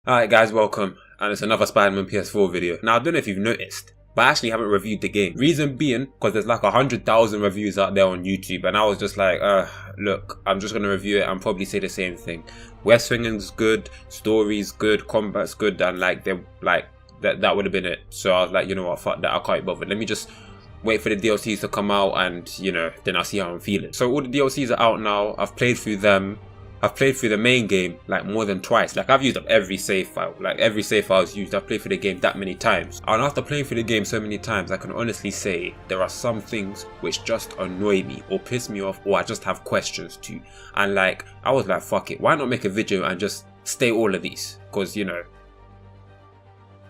Alright guys, welcome, and it's another Spider-Man PS4 video. Now I don't know if you've noticed, but I actually haven't reviewed the game. Reason being, because there's like 100,000 reviews out there on YouTube, and I was just like, look, I'm just gonna review it and probably say the same thing. Web swinging's good, story's good, combat's good, and like that would have been it. So I was like, you know what, fuck that, I can't bother. Let me just wait for the DLCs to come out, and you know, then I'll see how I'm feeling. So all the DLCs are out now. I've played through them. I've played through the main game like more than twice. Like I've used up every save file. Like every save file is used. I've played through the game that many times. And after playing through the game so many times, I can honestly say there are some things which just annoy me or piss me off, or I just have questions to. And like, I was like, fuck it. Why not make a video and just state all of these? Because, you know,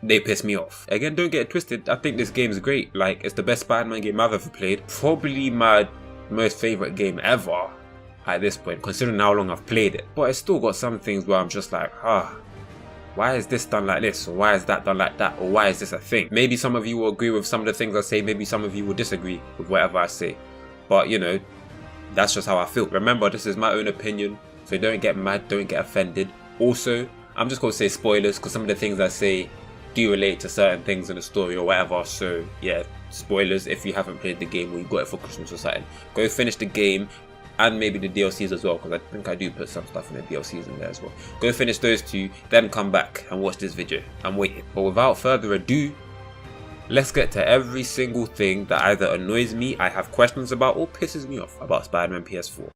they piss me off. Again, don't get it twisted. I think this game is great. Like, it's the best Spider-Man game I've ever played. Probably my most favorite game ever at this point, considering how long I've played it. But it's still got some things where I'm just like, why is this done like this? Or why is that done like that? Or why is this a thing? Maybe some of you will agree with some of the things I say. Maybe some of you will disagree with whatever I say. But, you know, that's just how I feel. Remember, this is my own opinion. So don't get mad, don't get offended. Also, I'm just going to say spoilers, because some of the things I say do relate to certain things in the story or whatever. So, yeah, spoilers if you haven't played the game or you got it for Christmas or something. Go finish the game. And maybe the DLCs as well, because I think I do put some stuff in the DLCs in there as well. Go finish those two, then come back and watch this video. I'm waiting. But without further ado, let's get to every single thing that either annoys me, I have questions about, or pisses me off about Spider-Man PS4.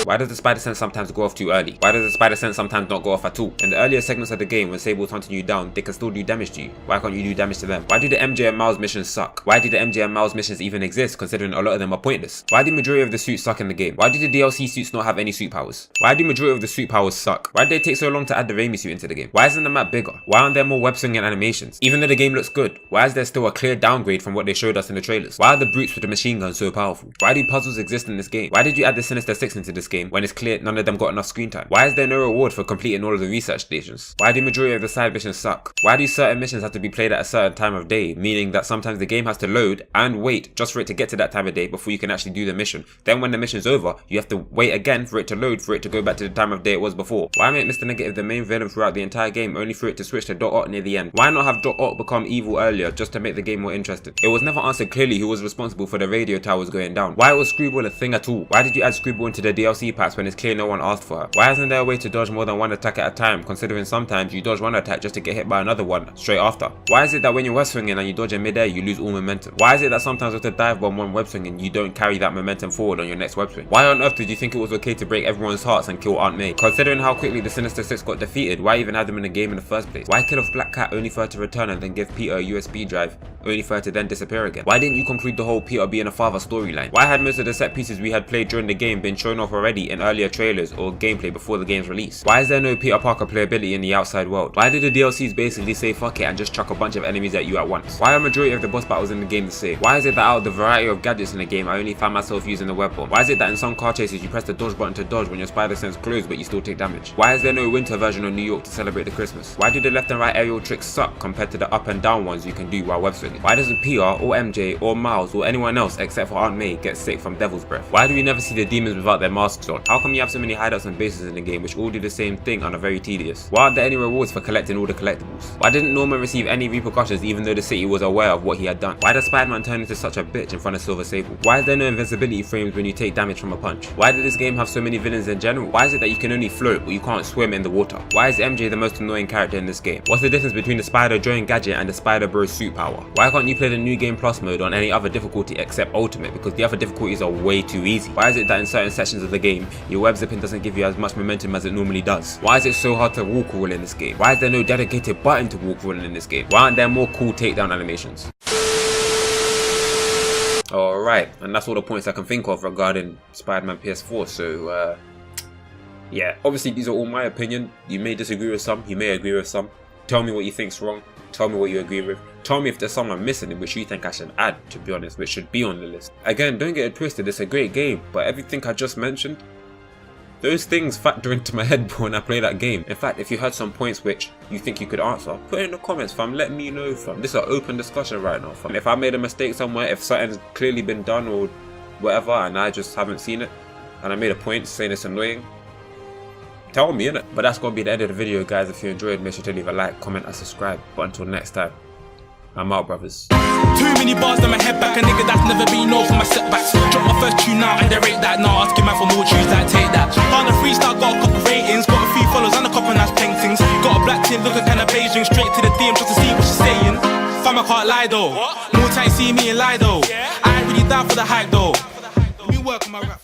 Why does the spider sense sometimes go off too early? Why does the spider sense sometimes not go off at all? In the earlier segments of the game, when Sable's hunting you down, they can still do damage to you. Why can't you do damage to them? Why do the MJ and Miles missions suck? Why do the MJ and Miles missions even exist, considering a lot of them are pointless? Why do the majority of the suits suck in the game? Why do the DLC suits not have any suit powers? Why do the majority of the suit powers suck? Why did they take so long to add the Raimi suit into the game? Why isn't the map bigger? Why aren't there more web swinging animations? Even though the game looks good, why is there still a clear downgrade from what they showed us in the trailers? Why are the brutes with the machine guns so powerful? Why do puzzles exist in this game? Why did you add the Sinister Six into this game when it's clear none of them got enough screen time? Why is there no reward for completing all of the research stations? Why do the majority of the side missions suck? Why do certain missions have to be played at a certain time of day, meaning that sometimes the game has to load and wait just for it to get to that time of day before you can actually do the mission? Then when the mission's over, you have to wait again for it to load for it to go back to the time of day it was before. Why make Mr. Negative the main villain throughout the entire game only for it to switch to Doc Ock near the end? Why not have Doc Ock become evil earlier just to make the game more interesting? It was never answered clearly who was responsible for the radio towers going down. Why was Screwball a thing at all? Why did you add Screwball into the DLC packs when it's clear no one asked for her? Why isn't there a way to dodge more than one attack at a time, considering sometimes you dodge one attack just to get hit by another one straight after? Why is it that when you're web swinging and you dodge in midair, you lose all momentum? Why is it that sometimes with a dive bomb one web swinging, you don't carry that momentum forward on your next web swing? Why on earth did you think it was okay to break everyone's hearts and kill Aunt May? Considering how quickly the Sinister Six got defeated, why even have them in the game in the first place? Why kill off Black Cat only for her to return and then give Peter a USB drive only for her to then disappear again? Why didn't you conclude the whole Peter being a father storyline? Why had most of the set pieces we had played during the game been shown off already in earlier trailers or gameplay before the game's release? Why is there no Peter Parker playability in the outside world? Why did the DLCs basically say fuck it and just chuck a bunch of enemies at you at once? Why are majority of the boss battles in the game the same? Why is it that out of the variety of gadgets in the game, I only found myself using the web bomb? Why is it that in some car chases you press the dodge button to dodge when your spider sense closed but you still take damage? Why is there no winter version of New York to celebrate the Christmas? Why do the left and right aerial tricks suck compared to the up and down ones you can do while web swinging? Why doesn't Peter or MJ or Miles or anyone else except for Aunt May get sick from Devil's Breath? Why do we never see the demons without their masks on? How come you have so many hideouts and bases in the game which all do the same thing and are very tedious? Why aren't there any rewards for collecting all the collectibles? Why didn't Norman receive any repercussions even though the city was aware of what he had done? Why does Spider-Man turn into such a bitch in front of Silver Sable? Why is there no invincibility frames when you take damage from a punch? Why did this game have so many villains in general? Why is it that you can only float but you can't swim in the water? Why is MJ the most annoying character in this game? What's the difference between the Spider Join gadget and the Spider Bro suit power? Why can't you play the New Game Plus mode on any other difficulty except Ultimate, because the other difficulties are way too easy? Why is it that in certain sections of the game your web zipping doesn't give you as much momentum as it normally does? Why is it so hard to walk roll in this game? Why is there no dedicated button to walk rolling in this game? Why aren't there more cool takedown animations? Alright, and that's all the points I can think of regarding Spider-Man PS4, so yeah, obviously these are all my opinion. You may disagree with some, you may agree with some. Tell me what you think's wrong, tell me what you agree with. Tell me if there's some I'm missing in which you think I should add, to be honest, which should be on the list. Again, don't get it twisted, it's a great game, but everything I just mentioned, those things factor into my head when I play that game. In fact, if you had some points which you think you could answer, put it in the comments, fam. Let me know, fam. This is an open discussion right now, fam. If I made a mistake somewhere, if something's clearly been done or whatever and I just haven't seen it, and I made a point saying it's annoying, tell me, innit? But that's gonna be the end of the video, guys. If you enjoyed, make sure to leave a like, comment, and subscribe. But until next time, I'm out, brothers. Too many bars on my head back, a nigga that's never been known for my setbacks. Drop my first tune now and they rate that. Now asking man for more tunes that take that. On the freestyle, got a couple ratings, got a few followers and a couple nice paintings. Got a black team looking kinda Beijing, straight to the DM just to see what she's saying. Fam, I can't lie though. More time see me and lie though. I ain't really down for the hype though. Let me work on my rap.